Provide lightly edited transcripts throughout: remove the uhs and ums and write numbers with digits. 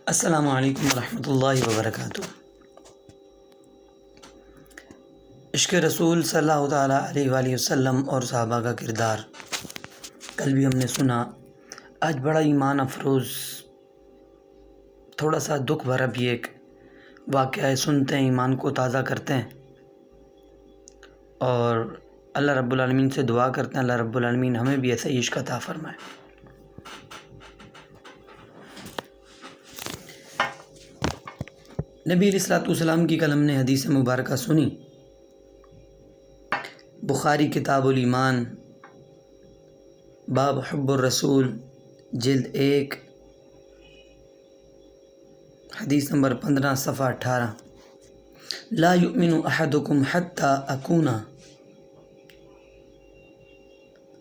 السلام علیکم ورحمۃ اللہ وبرکاتہ۔ عشق رسول صلی اللہ تعالیٰ علیہ وآلہ وسلم اور صحابہ کا کردار کل بھی ہم نے سنا۔ آج بڑا ایمان افروز، تھوڑا سا دکھ بھرا بھی ایک واقعہ سنتے ہیں، ایمان کو تازہ کرتے ہیں اور اللہ رب العالمین سے دعا کرتے ہیں اللہ رب العالمین ہمیں بھی ایسا عشق عطا فرمائے۔ نبی علیہ الصلوۃ والسلام کی کل ہم نے حدیث مبارکہ سنی، بخاری کتاب الایمان، باب حب الرسول، جلد 1، حدیث نمبر 15، صفحہ 18۔ لا یؤمن احدکم حتی اکون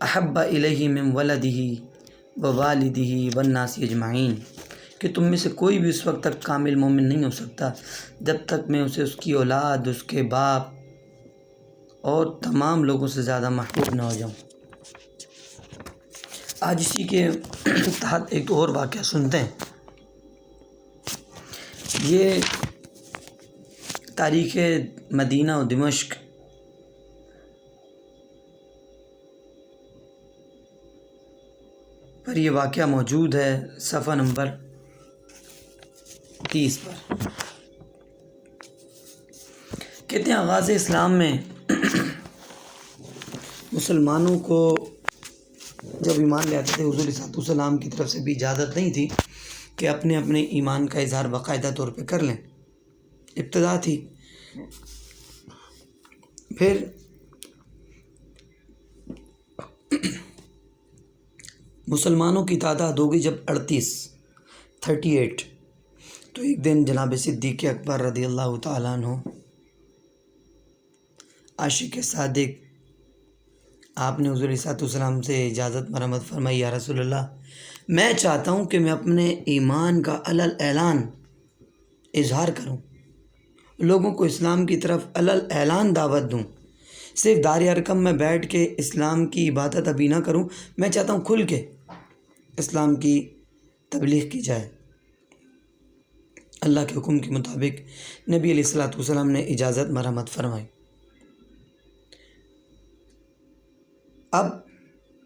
احب الیہ من ولدہ ووالدہ والناس اجمعین، کہ تم میں سے کوئی بھی اس وقت تک کامل مومن نہیں ہو سکتا جب تک میں اسے اس کی اولاد، اس کے باپ اور تمام لوگوں سے زیادہ محبوب نہ ہو جاؤں۔ آج اسی کے تحت ایک اور واقعہ سنتے ہیں۔ یہ تاریخ مدینہ و دمشق پر یہ واقعہ موجود ہے، صفحہ نمبر 30 پر۔ کہتے ہیں آغاز اسلام میں مسلمانوں کو جب ایمان لے آتے تھے، حضور صلی اللہ علیہ وسلم کی طرف سے بھی اجازت نہیں تھی کہ اپنے اپنے ایمان کا اظہار باقاعدہ طور پہ کر لیں، ابتدا تھی۔ پھر مسلمانوں کی تعداد ہو گئی جب 38، تو ایک دن جناب صدیق اکبر رضی اللہ تعالیٰ عنہ، عاشق صادق، آپ نے حضور صلی اللہ علیہ وسلم سے اجازت مرمت فرمائی، یا رسول اللہ، میں چاہتا ہوں کہ میں اپنے ایمان کا علل اعلان اظہار کروں، لوگوں کو اسلام کی طرف علل اعلان دعوت دوں، صرف دار ارقم میں بیٹھ کے اسلام کی عبادت ابھی نہ کروں، میں چاہتا ہوں کھل کے اسلام کی تبلیغ کی جائے۔ اللہ کے حکم کے مطابق نبی علیہ الصلوۃ والسلام نے اجازت مرحمت فرمائی۔ اب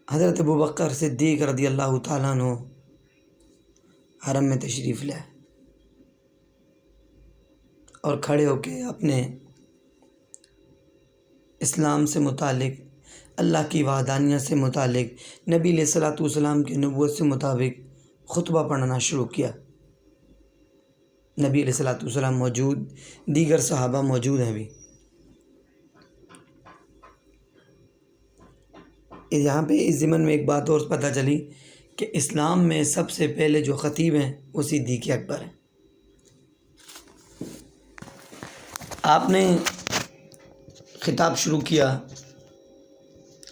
حضرت ابوبکر صدیق رضی اللہ تعالیٰ عنہ حرم میں تشریف لائے اور کھڑے ہو کے اپنے اسلام سے متعلق، اللہ کی وحدانیت سے متعلق، نبی علیہ الصلوۃ والسلام کی نبوت سے مطابق خطبہ پڑھنا شروع کیا۔ نبی علیہ الصلوۃ والسلام موجود، دیگر صحابہ موجود ہیں بھی۔ یہاں پہ اس ضمن میں ایک بات اور پتہ چلی کہ اسلام میں سب سے پہلے جو خطیب ہیں وہ صدیق اکبر ہیں۔ آپ نے خطاب شروع کیا،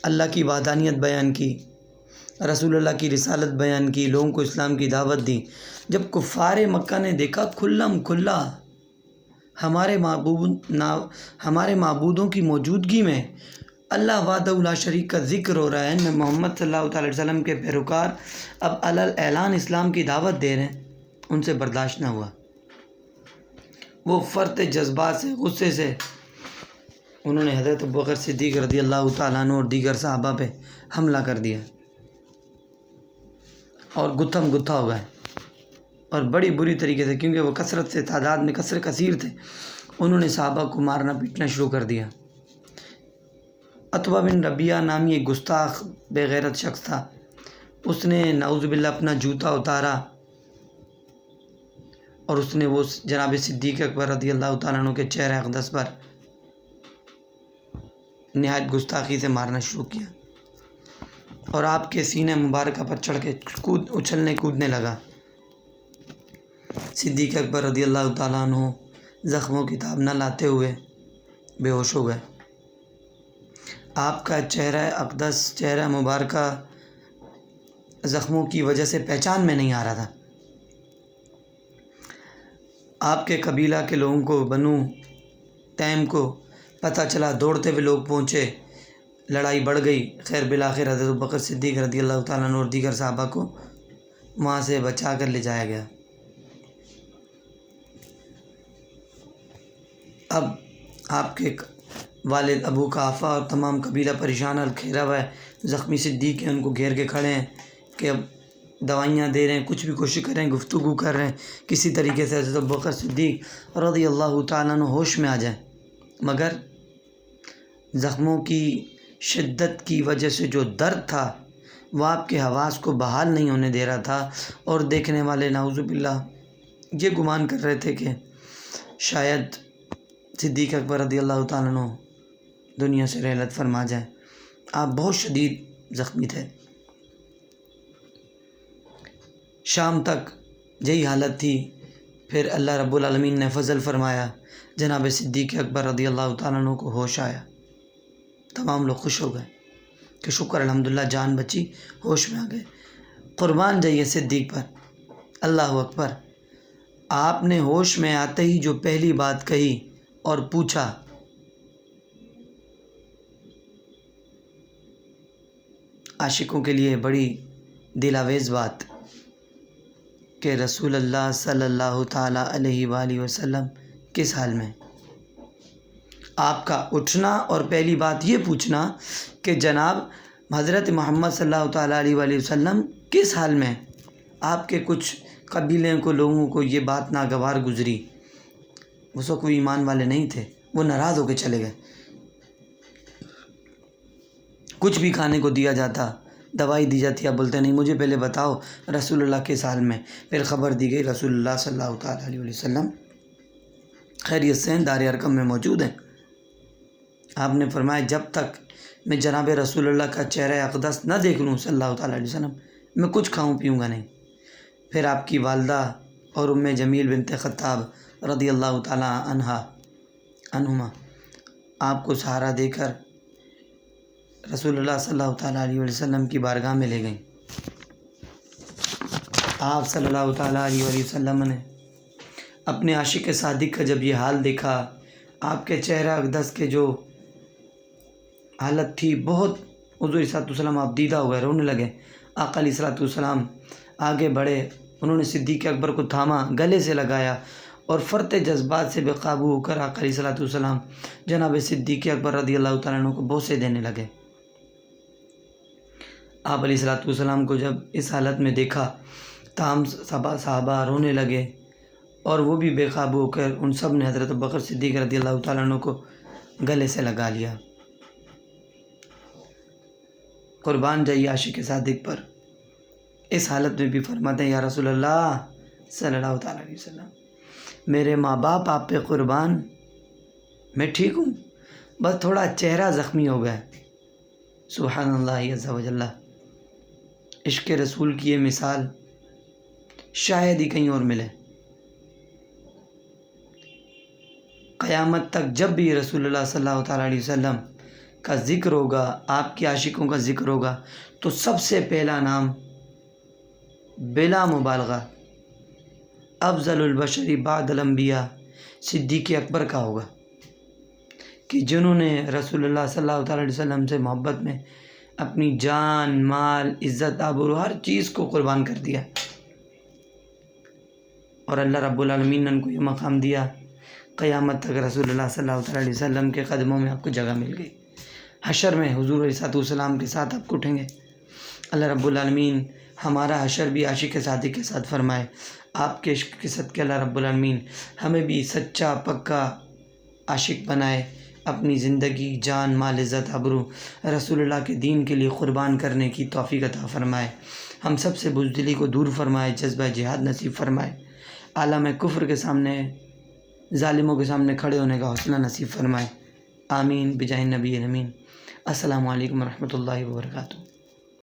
اللہ کی وحدانیت بیان کی، رسول اللہ کی رسالت بیان کی، لوگوں کو اسلام کی دعوت دی۔ جب کفار مکہ نے دیکھا کھلم کھلا ہمارے معبودوں کی موجودگی میں اللہ وحدہ لا شریک کا ذکر ہو رہا ہے، محمد صلی اللہ تعالی وسلم کے پیروکار اب علل اعلان اسلام کی دعوت دے رہے ہیں، ان سے برداشت نہ ہوا۔ وہ فرط جذبات سے، غصے سے انہوں نے حضرت ابوبکر صدیق رضی اللہ تعالیٰ عنہ اور دیگر صحابہ پہ حملہ کر دیا اور گتھم گتھا ہو گئے، اور بڑی بری طریقے سے، کیونکہ وہ کثرت سے، تعداد میں کثیر تھے، انہوں نے صحابہ کو مارنا پیٹنا شروع کر دیا۔ عتبہ بن ربیعہ نامی ایک گستاخ بے غیرت شخص تھا، اس نے نعوذ باللہ اپنا جوتا اتارا اور اس نے وہ جناب صدیق اکبر رضی اللہ تعالیٰ عنہ کے چہرہ اقدس پر نہایت گستاخی سے مارنا شروع کیا اور آپ کے سینہ مبارکہ پر چڑھ کے اچھلنے کودنے لگا۔ صدیق اکبر رضی اللہ تعالیٰ عنہ زخموں کی تاب نہ لاتے ہوئے بے ہوش ہو گئے۔ آپ کا چہرہ اقدس، چہرہ مبارکہ زخموں کی وجہ سے پہچان میں نہیں آ رہا تھا۔ آپ کے قبیلہ کے لوگوں کو، بنو تیم کو پتہ چلا، دوڑتے ہوئے لوگ پہنچے، لڑائی بڑھ گئی۔ خیر بالآخر حضرت ابوبکر صدیق رضی اللہ تعالیٰ عنہ اور دیگر صحابہ کو وہاں سے بچا کر لے جایا گیا۔ اب آپ کے والد ابو قحافہ اور تمام قبیلہ پریشان اور گھیرا ہوا ہے، زخمی صدیق ہیں، ان کو گھیر کے کھڑے ہیں کہ اب دوائیاں دے رہے ہیں، کچھ بھی کوشش کر رہے ہیں، گفتگو کر رہے ہیں کسی طریقے سے حضرت ابوبکر صدیق رضی اللہ تعالیٰ عنہ ہوش میں آ جائیں، مگر زخموں کی شدت کی وجہ سے جو درد تھا وہ آپ کے حواس کو بحال نہیں ہونے دے رہا تھا، اور دیکھنے والے نعوذ باللہ یہ گمان کر رہے تھے کہ شاید صدیق اکبر رضی اللہ تعالیٰ عنہ دنیا سے رحلت فرما جائیں۔ آپ بہت شدید زخمی تھے، شام تک یہی حالت تھی، پھر اللہ رب العالمین نے فضل فرمایا، جناب صدیق اکبر رضی اللہ تعالیٰ عنہ کو ہوش آیا، تمام لوگ خوش ہو گئے کہ شکر الحمدللہ جان بچی، ہوش میں آ گئے۔ قربان جائیے صدیق پر، اللہ اکبر۔ آپ نے ہوش میں آتے ہی جو پہلی بات کہی اور پوچھا، عاشقوں کے لیے بڑی دل آویز بات کہ رسول اللہ صلی اللہ تعالیٰ علیہ وآلہ وسلم کس حال میں؟ آپ کا اٹھنا اور پہلی بات یہ پوچھنا کہ جناب حضرت محمد صلی اللہ تعالیٰ علیہ وآلہ وسلم کس حال میں؟ آپ کے کچھ قبیلے کو لوگوں کو یہ بات ناگوار گزری، اس وقت کوئی ایمان والے نہیں تھے، وہ ناراض ہو کے چلے گئے۔ کچھ بھی کھانے کو دیا جاتا، دوائی دی جاتی، آپ بولتے نہیں مجھے پہلے بتاؤ رسول اللہ کس حال میں۔ پھر خبر دی گئی رسول اللہ صلی اللہ تعالیٰ علیہ وسلم خیریت سے ہیں، دار ارقم میں موجود ہیں۔ آپ نے فرمایا جب تک میں جناب رسول اللہ کا چہرہ اقدس نہ دیکھ لوں صلی اللہ تعالیٰ علیہ وسلم، میں کچھ کھاؤں پیوں گا نہیں۔ پھر آپ کی والدہ اور ام جمیل بنت خطاب رضی اللہ تعالیٰ عنہما آپ کو سہارا دے کر رسول اللہ صلی اللہ تعالیٰ علیہ وسلم کی بارگاہ میں لے گئیں۔ آپ صلی اللہ تعالیٰ علیہ وسلم نے اپنے عاشق صادق کا جب یہ حال دیکھا، آپ کے چہرہ اقدس کے جو حالت تھی، بہت حضور صلی اللہ علیہ وسلم آپ دیدہ ہو گئے، رونے لگے۔ آقا علیہ الصلوۃ والسلام آگے بڑھے، انہوں نے صدیق اکبر کو تھاما، گلے سے لگایا اور فرط جذبات سے بے قابو ہو کر آقا علیہ الصلوۃ والسلام جناب صدیق اکبر رضی اللہ تعالیٰ عنہ کو بوسے دینے لگے۔ آپ علیہ الصلوۃ والسلام کو جب اس حالت میں دیکھا، تمام صحابہ رونے لگے اور وہ بھی بے قابو ہو کر ان سب نے حضرت ابوبکر صدیق رضی اللہ تعالیٰ عنہ کو گلے سے لگا لیا۔ قربان جائیے عاشق صادق پر، اس حالت میں بھی فرماتے ہیں یا رسول اللہ صلی اللہ تعالیٰ علیہ وسلم، میرے ماں باپ آپ پہ قربان، میں ٹھیک ہوں، بس تھوڑا چہرہ زخمی ہو گیا۔ سبحان اللہ عز و جل، عشق رسول کی یہ مثال شاید ہی کہیں اور ملے۔ قیامت تک جب بھی رسول اللہ صلی اللہ تعالیٰ علیہ وسلم کا ذکر ہوگا، آپ کے عاشقوں کا ذکر ہوگا، تو سب سے پہلا نام بلا مبالغہ افضل البشر بعد الانبیاء صدیق اکبر کا ہوگا، کہ جنہوں نے رسول اللہ صلی اللہ تعالیٰ علیہ وسلم سے محبت میں اپنی جان، مال، عزت، آبرو، ہر چیز کو قربان کر دیا، اور اللہ رب العالمین نے ان کو یہ مقام دیا، قیامت تک رسول اللہ صلی اللہ تعالیٰ علیہ وسلم کے قدموں میں آپ کو جگہ مل گئی۔ حشر میں حضور علیہ الصلوۃ والسلام کے ساتھ آپ کو اٹھیں گے۔ اللہ رب العالمین ہمارا حشر بھی عاشق صادق کے ساتھ فرمائے۔ آپ کے عشق کے صدقے اللہ رب العالمین ہمیں بھی سچا پکا عاشق بنائے، اپنی زندگی، جان، مال، عزت، آبرو رسول اللہ کے دین کے لیے قربان کرنے کی توفیق عطا فرمائے۔ ہم سب سے بزدلی کو دور فرمائے، جذبہ جہاد نصیب فرمائے، عالم کفر کے سامنے، ظالموں کے سامنے کھڑے ہونے کا حوصلہ نصیب فرمائے۔ آمین بجاہ نبی امین۔ السلام علیکم ورحمۃ اللہ وبرکاتہ۔